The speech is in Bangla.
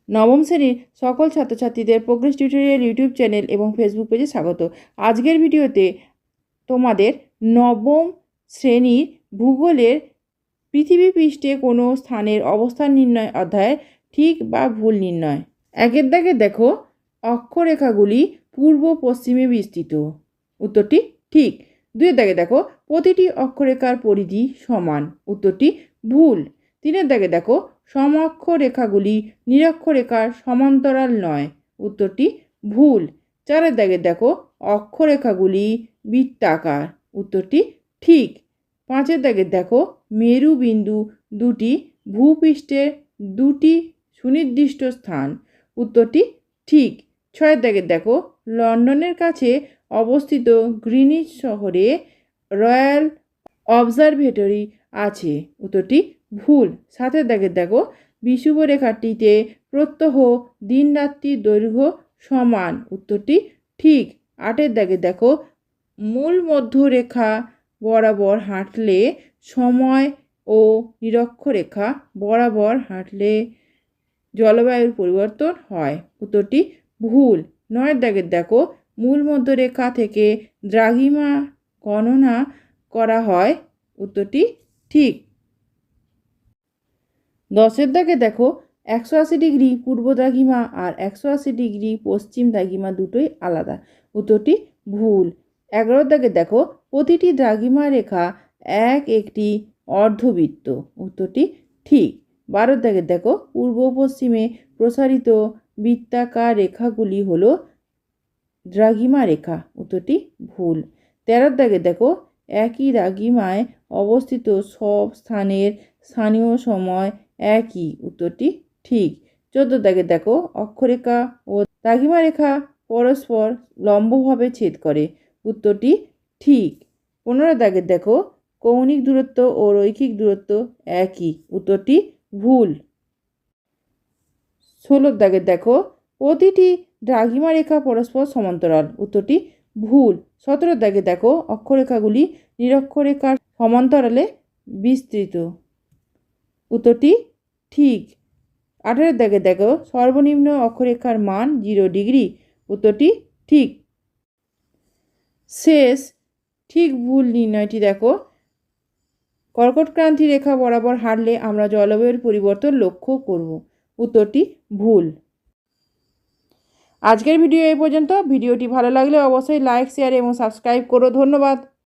নবম শ্রেণীর সকল ছাত্রছাত্রীদের প্রোগ্রেস টিউটোরিয়াল ইউটিউব চ্যানেল এবং ফেসবুক পেজে স্বাগত। আজকের ভিডিওতে তোমাদের নবম শ্রেণীর ভূগোলের পৃথিবী পৃষ্ঠে কোনো স্থানের অবস্থান নির্ণয় অধ্যায়ের ঠিক বা ভুল নির্ণয়। একের দাগে দেখো, অক্ষরেখাগুলি পূর্ব পশ্চিমে বিস্তৃত। উত্তরটি ঠিক। দুইয়ের দাগে দেখো, প্রতিটি অক্ষরেখার পরিধি সমান। উত্তরটি ভুল। তিনের দাগে দেখো, সমঅক্ষরেখাগুলি নিরক্ষরেখার সমান্তরাল নয়। উত্তরটি ভুল। চারের দাগে দেখো, অক্ষরেখাগুলি বৃত্তাকার। উত্তরটি ঠিক। পাঁচের দাগে দেখো, মেরু বিন্দু দুটি ভূপৃষ্ঠের দুটি সুনির্দিষ্ট স্থান। উত্তরটি ঠিক। ছয়ের দাগে দেখো, লন্ডনের কাছে অবস্থিত গ্রিনিচ শহরে রয়্যাল অবজারভেটরি আছে। উত্তরটি ভুল। সাতের দাগে দেখো, বিষুবরেখাটিতে প্রত্যহ দিন রাত্রির দৈর্ঘ্য সমান। উত্তরটি ঠিক। আটের দাগে দেখো, মূল মধ্যরেখা বরাবর হাঁটলে সময় ও নিরক্ষরেখা বরাবর হাঁটলে জলবায়ুর পরিবর্তন হয়। উত্তরটি ভুল। নয়ের দাগের দেখো, মূল মধ্যরেখা থেকে দ্রাঘিমা গণনা করা হয়। উত্তরটি ঠিক। দশের দাগে দেখো, 180 ডিগ্রি পূর্ব দ্রাঘিমা আর 180 ডিগ্রি পশ্চিম দ্রাঘিমা দুটোই আলাদা। উত্তরটি ভুল। 11 দাগে দেখো, প্রতিটি দ্রাঘিমা রেখা একটি অর্ধবৃত্ত। উত্তরটি ঠিক। 12 দাগে দেখো, পূর্ব পশ্চিমে প্রসারিত বৃত্তাকার রেখাগুলি হলো দ্রাঘিমা রেখা। উত্তরটি ভুল। 13 দাগে দেখো, একই দ্রাঘিমায় অবস্থিত সব স্থানের স্থানীয় সময় একই। উত্তরটি ঠিক। 14 দাগে দেখো, অক্ষরেখা ও দ্রাঘিমা রেখা পরস্পর লম্বভাবে ছেদ করে। উত্তরটি ঠিক। 15 দাগে দেখো, কৌণিক দূরত্ব ও রৈখিক দূরত্ব একই। উত্তরটি ভুল। 16 দাগে দেখো, প্রতিটি দ্রাঘিমা রেখা পরস্পর সমান্তরাল। উত্তরটি ভুল। 17 দাগে দেখো, অক্ষরেখাগুলি নিরক্ষরেখার সমান্তরালে বিস্তৃত। উত্তরটি ঠিক। 18 দাগে দেখো, সর্বনিম্ন অক্ষরেখার মান 0 ডিগ্রি। উত্তরটি ঠিক। শেষ ঠিক ভুল নির্ণয়টি দেখো, কর্কটক্রান্তি রেখা বরাবর হাঁটলে আমরা জলবায়ুর পরিবর্তন লক্ষ্য করব। উত্তরটি ভুল। আজকের ভিডিও এই পর্যন্ত। ভিডিওটি ভালো লাগলে অবশ্যই লাইক, শেয়ার এবং সাবস্ক্রাইব করো। ধন্যবাদ।